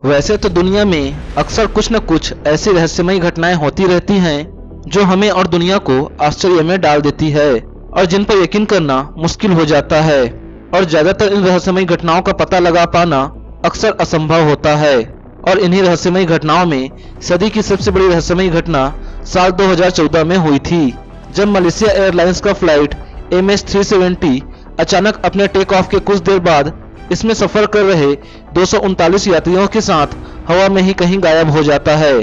वैसे तो दुनिया में अक्सर कुछ न कुछ ऐसी रहस्यमयी घटनाएं होती रहती हैं जो हमें और दुनिया को आश्चर्य में डाल देती है और जिन पर यकीन करना मुश्किल हो जाता है। और ज्यादातर इन रहस्यमयी घटनाओं का पता लगा पाना अक्सर असंभव होता है। और इन्हीं रहस्यमयी घटनाओं में सदी की सबसे बड़ी रहस्यमयी घटना साल 2014 में हुई थी, जब मलेशिया एयरलाइंस का फ्लाइट MH370 अचानक अपने टेक ऑफ के कुछ देर बाद इसमें सफर कर रहे 239 यात्रियों के साथ हवा में ही कहीं गायब हो जाता है।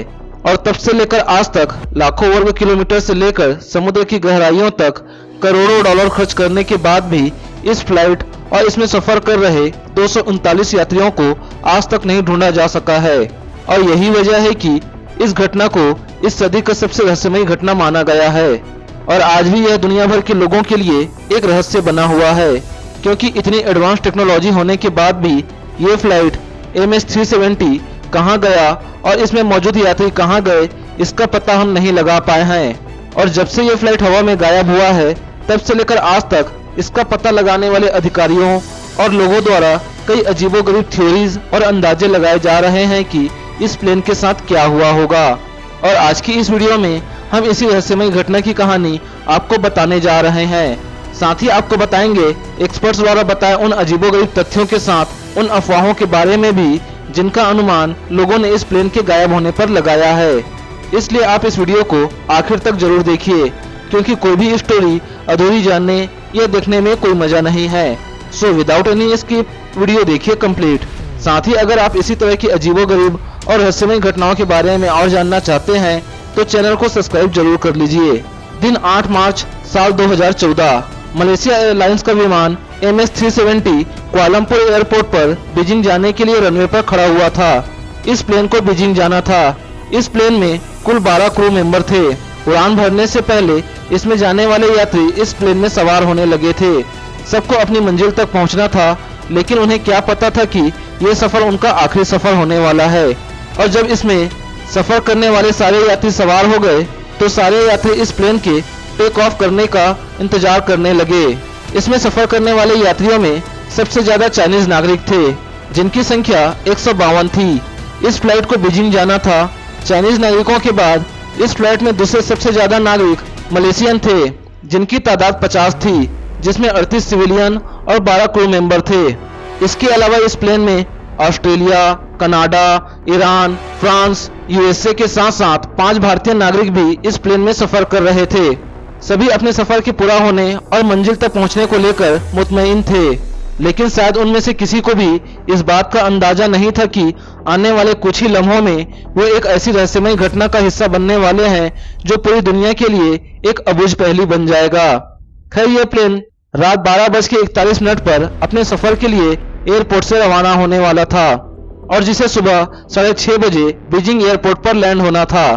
और तब से लेकर आज तक लाखों वर्ग किलोमीटर से लेकर समुद्र की गहराइयों तक करोड़ों डॉलर खर्च करने के बाद भी इस फ्लाइट और इसमें सफर कर रहे 239 यात्रियों को आज तक नहीं ढूंढा जा सका है। और यही वजह है कि इस घटना को इस सदी का सबसे रहस्यमयी घटना माना गया है। और आज भी यह दुनिया भर के लोगों के लिए एक रहस्य बना हुआ है, क्योंकि इतनी एडवांस टेक्नोलॉजी होने के बाद भी ये फ्लाइट MH370 कहां गया और इसमें मौजूद यात्री कहां गए, इसका पता हम नहीं लगा पाए हैं। और जब से ये फ्लाइट हवा में गायब हुआ है तब से लेकर आज तक इसका पता लगाने वाले अधिकारियों और लोगों द्वारा कई अजीबोगरीब थ्योरीज और अंदाजे लगाए जा रहे हैं कि इस प्लेन के साथ क्या हुआ होगा। और आज की इस वीडियो में हम इसी रहस्यमयी घटना की कहानी आपको बताने जा रहे हैं। साथ ही आपको बताएंगे एक्सपर्ट्स द्वारा बताए उन अजीबोगरीब तथ्यों के साथ उन अफवाहों के बारे में भी जिनका अनुमान लोगों ने इस प्लेन के गायब होने पर लगाया है। इसलिए आप इस वीडियो को आखिर तक जरूर देखिए, क्योंकि कोई भी स्टोरी अधूरी जानने या देखने में कोई मजा नहीं है। So without any skip video देखिए कंप्लीट। साथ ही अगर आप इसी तरह की अजीबोगरीब और रहस्यमयी घटनाओं के बारे में और जानना चाहते हैं तो चैनल को सब्सक्राइब जरूर कर लीजिए। दिन 8 मार्च साल 2014 मलेशिया एयरलाइंस का विमान MH370 कुआलालंपुर एयरपोर्ट पर बीजिंग जाने के लिए रनवे पर खड़ा हुआ था। इस प्लेन को बीजिंग जाना था। इस प्लेन में कुल 12 क्रू मेंबर थे। उड़ान भरने से पहले इसमें जाने वाले यात्री इस प्लेन में सवार होने लगे थे। सबको अपनी मंजिल तक पहुंचना था, लेकिन उन्हें क्या पता था कि यह सफर उनका आखिरी सफर होने वाला है। और जब इसमें सफर करने वाले सारे यात्री सवार हो गए तो सारे यात्री इस प्लेन के टेक ऑफ करने का इंतजार करने लगे। इसमें सफर करने वाले यात्रियों में सबसे ज्यादा चाइनीज नागरिक थे, जिनकी संख्या 152 थी। इस फ्लाइट को बीजिंग जाना था। चाइनीज नागरिकों के बाद इस फ्लाइट में दूसरे सबसे ज्यादा नागरिक मलेशियन थे, जिनकी तादाद 50 थी, जिसमें 38 सिविलियन और 12 क्रू मेंबर थे। इसके अलावा इस प्लेन में Australia, Canada, Iran, France, USA के साथ साथ 5 भारतीय नागरिक भी इस प्लेन में सफर कर रहे थे। सभी अपने सफर के पूरा होने और मंजिल तक पहुंचने को लेकर मुतमईन थे, लेकिन शायद उनमें से किसी को भी इस बात का अंदाजा नहीं था कि आने वाले कुछ ही लम्हों में वो एक ऐसी रहस्यमयी घटना का हिस्सा बनने वाले हैं जो पूरी दुनिया के लिए एक अबूझ पहेली बन जाएगा। खैर, यह प्लेन रात 12:41 पर अपने सफर के लिए एयरपोर्ट से रवाना होने वाला था और जिसे सुबह 6:30 बजे बीजिंग एयरपोर्ट पर लैंड होना था।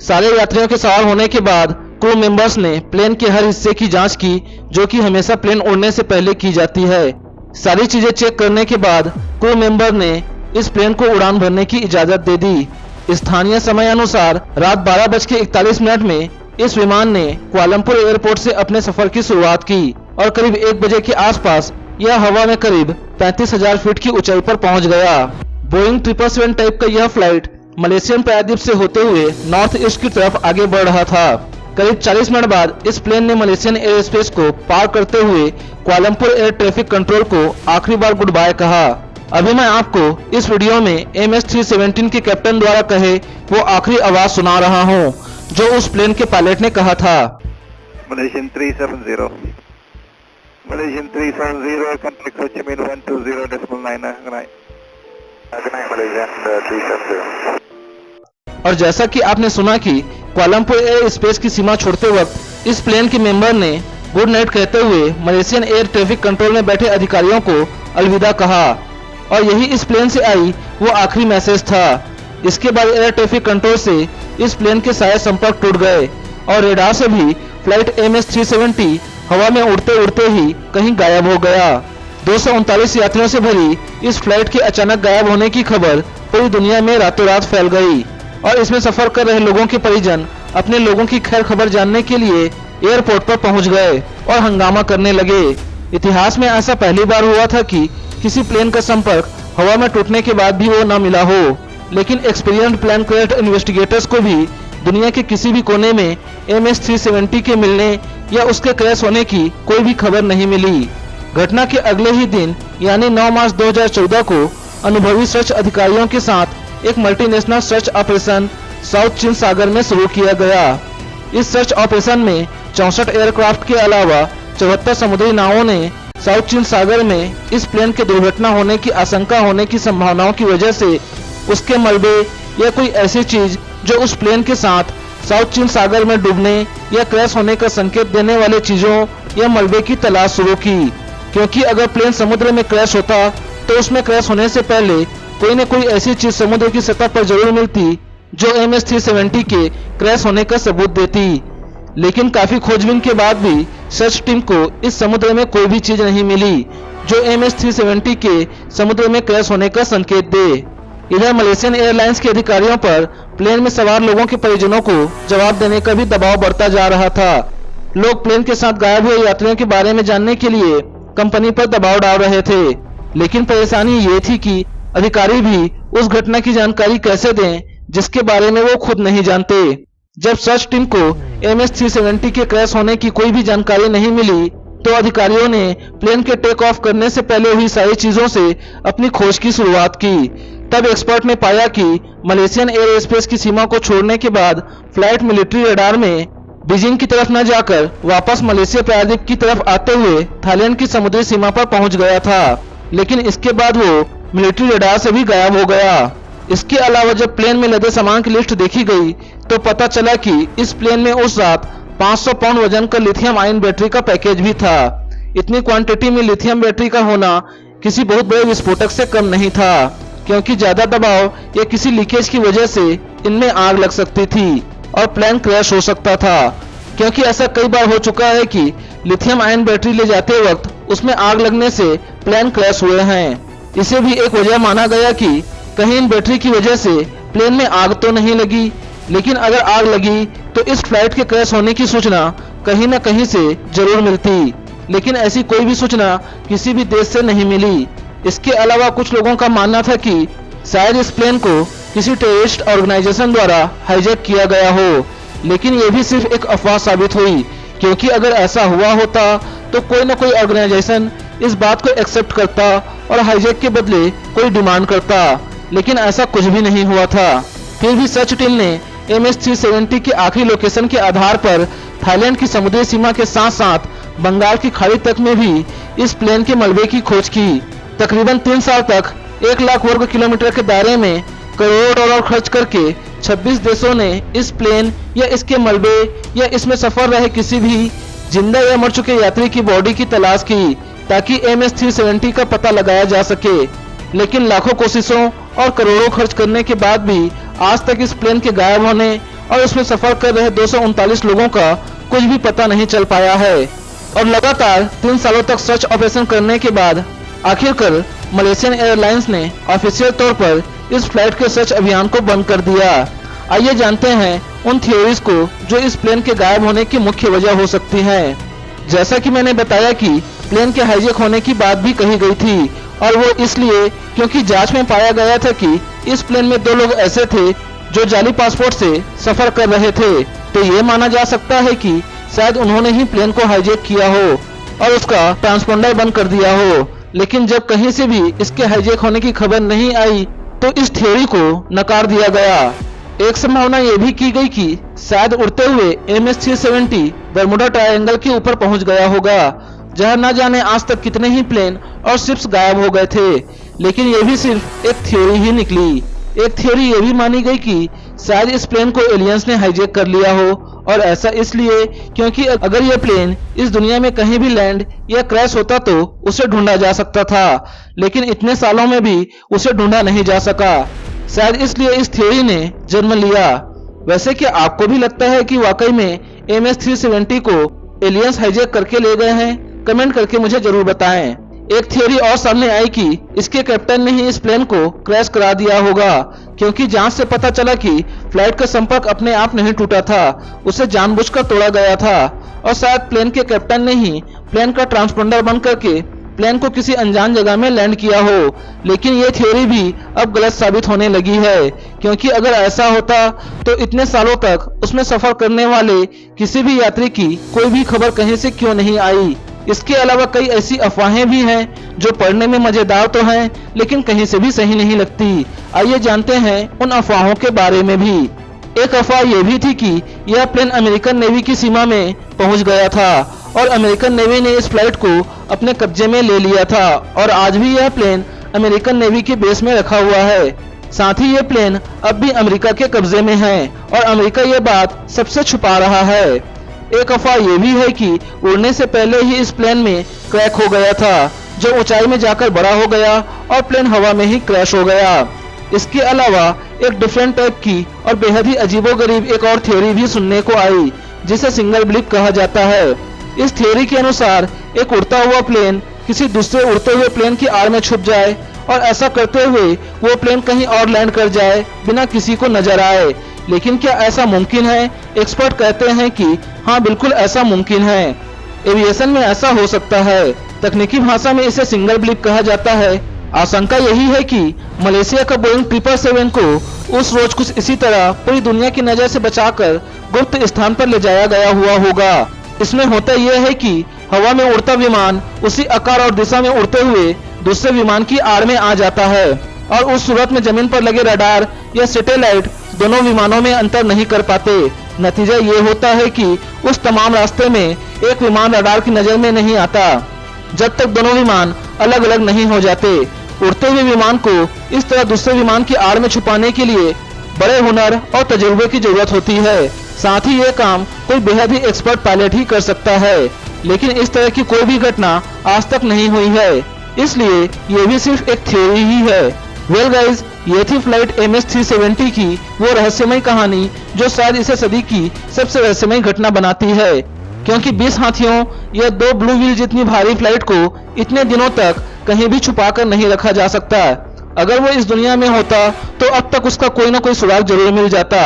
सारे यात्रियों के सवार होने के बाद क्रू मेंबर्स ने प्लेन के हर हिस्से की जांच की, जो कि हमेशा प्लेन उड़ने से पहले की जाती है। सारी चीजें चेक करने के बाद क्रू मेंबर ने इस प्लेन को उड़ान भरने की इजाजत दे दी। स्थानीय समय अनुसार रात 12:41 में इस विमान ने कुआलालंपुर एयरपोर्ट से अपने सफर की शुरुआत की और करीब 1 बजे के आसपास यह हवा में करीब 35,000 फीट की ऊंचाई पर पहुंच गया। बोइंग 777 टाइप का यह फ्लाइट मलेशियन प्रायद्वीप से होते हुए नॉर्थ ईस्ट की तरफ आगे बढ़ रहा था। करीब 40 मिनट बाद इस प्लेन ने मलेशियन एयर स्पेस को पार करते हुए कुआलालंपुर एयर ट्रैफिक कंट्रोल को आखिरी बार गुड बाय कहा। अभी मैं आपको इस वीडियो में MH370 के कैप्टन द्वारा कहे वो आखिरी आवाज सुना रहा हूँ, जो उस प्लेन के पायलट ने कहा था। Malaysian 370. Malaysian 370, contact Ho Chi Minh 120.9. Good night. Good night, Malaysian 370. और जैसा कि आपने सुना कि कुआलालंपुर एयर स्पेस की सीमा छोड़ते वक्त इस प्लेन के मेंबर ने गुड नाइट कहते हुए मलेशियन एयर ट्रैफिक कंट्रोल में बैठे अधिकारियों को अलविदा कहा और यही इस प्लेन से आई वो आखिरी मैसेज था। इसके बाद एयर ट्रैफिक कंट्रोल से इस प्लेन के सारे संपर्क टूट गए और रेडार से भी फ्लाइट MH370 हवा में उड़ते उड़ते ही कहीं गायब हो गया। 239 यात्रियों से भरी इस फ्लाइट के अचानक गायब होने की खबर पूरी दुनिया में रातों रात फैल गई और इसमें सफर कर रहे लोगों के परिजन अपने लोगों की खैर खबर जानने के लिए एयरपोर्ट पर पहुंच गए और हंगामा करने लगे। इतिहास में ऐसा पहली बार हुआ था कि किसी प्लेन का संपर्क हवा में टूटने के बाद भी वो न मिला हो। लेकिन एक्सपीरियंस्ड प्लेन क्रैश इन्वेस्टिगेटर्स को भी दुनिया के किसी भी कोने में MS-370 के मिलने या उसके क्रैश होने की कोई भी खबर नहीं मिली। घटना के अगले ही दिन यानी 9 मार्च 2014 को अनुभवी सर्च अधिकारियों के साथ एक मल्टीनेशनल सर्च ऑपरेशन साउथ चीन सागर में शुरू किया गया। इस सर्च ऑपरेशन में 64 एयरक्राफ्ट के अलावा 74 समुद्री नावों ने साउथ चीन सागर में इस प्लेन के दुर्घटना होने की आशंका होने की संभावनाओं की वजह से उसके मलबे या कोई ऐसी चीज जो उस प्लेन के साथ साउथ चीन सागर में डूबने या क्रैश होने का संकेत देने वाले चीजों या मलबे की तलाश शुरू की। क्योंकि अगर प्लेन समुद्र में क्रैश होता तो उसमें क्रैश होने से पहले कोई न कोई ऐसी चीज समुद्र की सतह पर जरूर मिलती जो MS-370 के क्रैश होने का सबूत देती। लेकिन काफी खोजबीन के बाद भी सर्च टीम को इस समुद्र में कोई भी चीज नहीं मिली जो MS-370 के समुद्र में क्रैश होने का संकेत दे। इधर मलेशियन एयरलाइंस के अधिकारियों पर प्लेन में सवार लोगों के परिजनों को जवाब देने का भी दबाव बढ़ता जा रहा था। लोग प्लेन के साथ गायब हुए यात्रियों के बारे में जानने के लिए कंपनी पर दबाव डाल रहे थे। लेकिन परेशानी ये थी कि अधिकारी भी उस घटना की जानकारी कैसे दें जिसके बारे में वो खुद नहीं जानते। जब सर्च टीम को MS-370 के क्रैश होने की कोई भी जानकारी नहीं मिली तो अधिकारियों ने प्लेन के टेक ऑफ करने से पहले हुई सारी चीजों से अपनी खोज की शुरुआत की। तब एक्सपर्ट ने पाया कि मलेशियन एयर स्पेस की सीमा को छोड़ने के बाद फ्लाइट मिलिट्री रडार में बीजिंग की तरफ न जाकर वापस मलेशिया प्रायद्वीप की तरफ आते हुए थाईलैंड की समुद्री सीमा पर पहुंच गया था। लेकिन इसके बाद वो मिलिट्री रडार से भी गायब हो गया। इसके अलावा जब प्लेन में लदे सामान की लिस्ट देखी गई तो पता चला कि इस प्लेन में उस रात 500 पाउंड वजन का लिथियम आयन बैटरी का पैकेज भी था। इतनी क्वांटिटी में लिथियम बैटरी का होना किसी बहुत बड़े विस्फोटक से कम नहीं था, क्योंकि ज्यादा दबाव या किसी लीकेज की वजह से इनमें आग लग सकती थी और प्लेन क्रैश हो सकता था। क्योंकि ऐसा कई बार हो चुका है कि लिथियम आयन बैटरी ले जाते वक्त उसमें आग लगने से प्लेन क्रैश हुए हैं। इसे भी एक वजह माना गया कि कहीं इन बैटरी की वजह से प्लेन में आग तो नहीं लगी, लेकिन अगर आग लगी तो इस फ्लाइट के क्रैश होने की सूचना कहीं न कहीं से जरूर मिलती। लेकिन ऐसी कोई भी सूचना किसी भी देश से नहीं मिली। इसके अलावा कुछ लोगों का मानना था कि शायद इस प्लेन को किसी टेररिस्ट ऑर्गेनाइजेशन द्वारा हाईजैक किया गया हो, लेकिन यह भी सिर्फ एक अफवाह साबित हुई। क्योंकि अगर ऐसा हुआ होता तो कोई न कोई ऑर्गेनाइजेशन इस बात को एक्सेप्ट करता और हाईजैक के बदले कोई डिमांड करता, लेकिन ऐसा कुछ भी नहीं हुआ था। फिर भी सर्च टीम ने MS-370 के आखिरी लोकेशन के आधार पर थाईलैंड की समुद्री सीमा के साथ साथ बंगाल की खाड़ी तक में भी इस प्लेन के मलबे की खोज की। तकरीबन 3 साल तक 1 लाख वर्ग किलोमीटर के दायरे में करोड़ों डॉलर खर्च करके 26 देशों ने इस प्लेन या इसके मलबे या इसमें सफर रहे किसी भी जिंदा या मर चुके यात्री की बॉडी की तलाश की ताकि MS-370 का पता लगाया जा सके। लेकिन लाखों कोशिशों और करोड़ों खर्च करने के बाद भी आज तक इस प्लेन के गायब होने और उसमें सफर कर रहे 239 लोगों का कुछ भी पता नहीं चल पाया है। और लगातार 3 सालों तक सर्च ऑपरेशन करने के बाद आखिरकार मलेशियन एयरलाइंस ने ऑफिशियल तौर पर इस फ्लाइट के सर्च अभियान को बंद कर दिया। आइए जानते हैं उन थ्योरीज को जो इस प्लेन के गायब होने की मुख्य वजह हो सकती है। जैसा कि मैंने बताया कि प्लेन के हाईजैक होने की बात भी कही गई थी, और वो इसलिए क्योंकि जांच में पाया गया था कि इस प्लेन में 2 लोग ऐसे थे जो जाली पासपोर्ट से सफर कर रहे थे। तो ये माना जा सकता है कि शायद उन्होंने ही प्लेन को हाईजैक किया हो और उसका ट्रांसपोंडर बंद कर दिया हो। लेकिन जब कहीं से भी इसके हाईजैक होने की खबर नहीं आई तो इस थ्योरी को नकार दिया गया। एक संभावना यह भी की गई कि शायद उड़ते हुए MS-370 बरमुडा ट्रायंगल के ऊपर पहुंच गया होगा, जहां न जाने आज तक कितने ही प्लेन और शिप्स गायब हो गए थे। लेकिन यह भी सिर्फ एक थ्योरी ही निकली। एक थ्योरी यह भी मानी गई कि शायद इस प्लेन को एलियंस ने हाईजैक कर लिया हो, और ऐसा इसलिए क्योंकि अगर यह प्लेन इस दुनिया में कहीं भी लैंड या क्रैश होता तो उसे ढूंढा जा सकता था, लेकिन इतने सालों में भी उसे ढूंढा नहीं जा सका। शायद इसलिए इस थ्योरी ने जन्म लिया। वैसे क्या आपको भी लगता है कि वाकई में MS-370 को एलियंस हाईजैक करके ले गए हैं? कमेंट करके मुझे जरूर बताएं। एक थ्योरी और सामने आई कि इसके कैप्टन ने ही इस प्लेन को क्रैश करा दिया होगा, क्योंकि जांच से पता चला कि फ्लाइट का संपर्क अपने आप नहीं टूटा था, उसे जानबूझकर तोड़ा गया था, और शायद प्लेन के कैप्टन ने ही प्लेन का ट्रांसपोंडर बंद करके प्लेन को किसी अनजान जगह में लैंड किया हो, लेकिन ये थ्योरी भी अब गलत साबित होने लगी है, क्योंकि अगर ऐसा होता तो इतने सालों तक उसमें सफर करने वाले किसी भी यात्री की कोई भी खबर कहीं से क्यों नहीं आई। इसके अलावा कई ऐसी अफवाहें भी हैं जो पढ़ने में मजेदार तो हैं, लेकिन कहीं से भी सही नहीं लगती। आइए जानते हैं उन अफवाहों के बारे में भी। एक अफवाह यह भी थी कि यह प्लेन अमेरिकन नेवी की सीमा में पहुंच गया था और अमेरिकन नेवी ने इस फ्लाइट को अपने कब्जे में ले लिया था और आज भी यह प्लेन अमेरिकन नेवी के बेस में रखा हुआ है। साथ ही यह प्लेन अब भी अमेरिका के कब्जे में है और अमेरिका यह बात सबसे छुपा रहा है। एक अफवाह यह भी है कि उड़ने से पहले ही इस प्लेन में क्रैक हो गया था, जो ऊंचाई में जाकर बड़ा हो गया और प्लेन हवा में ही क्रैश हो गया। इसके अलावा एक डिफरेंट टाइप की और बेहद ही अजीबोगरीब एक और थ्योरी भी सुनने को आई, जिसे सिंगल ब्लिप कहा जाता है। इस थ्योरी के अनुसार एक उड़ता हुआ प्लेन किसी दूसरे उड़ते हुए प्लेन की आड़ में छुप जाए और ऐसा करते हुए वो प्लेन कहीं और लैंड कर जाए बिना किसी को नजर आए। लेकिन क्या ऐसा मुमकिन है? एक्सपर्ट कहते हैं कि हाँ, बिल्कुल ऐसा मुमकिन है। एविएशन में ऐसा हो सकता है। तकनीकी भाषा में इसे सिंगल ब्लिप कहा जाता है। आशंका यही है कि मलेशिया का बोइंग 777 को उस रोज कुछ इसी तरह पूरी दुनिया की नजर से बचाकर गुप्त स्थान पर ले जाया गया हुआ होगा। इसमें होता यह है कि हवा में उड़ता विमान उसी आकार और दिशा में उड़ते हुए दूसरे विमान की आड़ में आ जाता है और उस सूरत में जमीन पर लगे रडार या सैटेलाइट दोनों विमानों में अंतर नहीं कर पाते। नतीजा ये होता है कि उस तमाम रास्ते में एक विमान रडार की नजर में नहीं आता जब तक दोनों विमान अलग अलग नहीं हो जाते। उड़ते हुए विमान को इस तरह दूसरे विमान की आड़ में छुपाने के लिए बड़े हुनर और तजुर्बे की जरूरत होती है। साथ ही ये काम कोई बेहद ही एक्सपर्ट पायलट ही कर सकता है, लेकिन इस तरह की कोई भी घटना आज तक नहीं हुई है, इसलिए ये भी सिर्फ एक थ्योरी ही है। वेल गाइज, ये थी फ्लाइट MS-370 की वो रहस्यमय कहानी जो शायद इसे सदी की सबसे रहस्यमय घटना बनाती है, क्योंकि 20 हाथियों या 2 ब्लू व्हील जितनी भारी फ्लाइट को इतने दिनों तक कहीं भी छुपा कर नहीं रखा जा सकता। अगर वो इस दुनिया में होता तो अब तक उसका कोई ना कोई सुराग जरूर मिल जाता।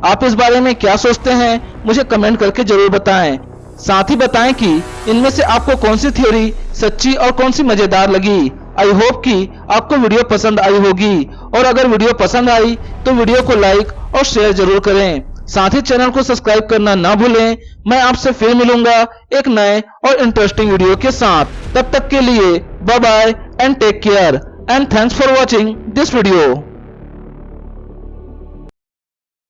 आप इस बारे में क्या सोचते हैं? मुझे कमेंट करके जरूर बताएं। साथ ही बताएं कि इनमें से आपको कौन सी थ्योरी सच्ची और कौन सी मजेदार लगी। आई होप कि आपको वीडियो पसंद आई होगी, और अगर वीडियो पसंद आई तो वीडियो को लाइक और शेयर जरूर करें। साथ ही चैनल को सब्सक्राइब करना ना भूलें। मैं आपसे फिर मिलूंगा एक नए और इंटरेस्टिंग वीडियो के साथ। तब तक के लिए bye bye and take care and thanks for watching this video.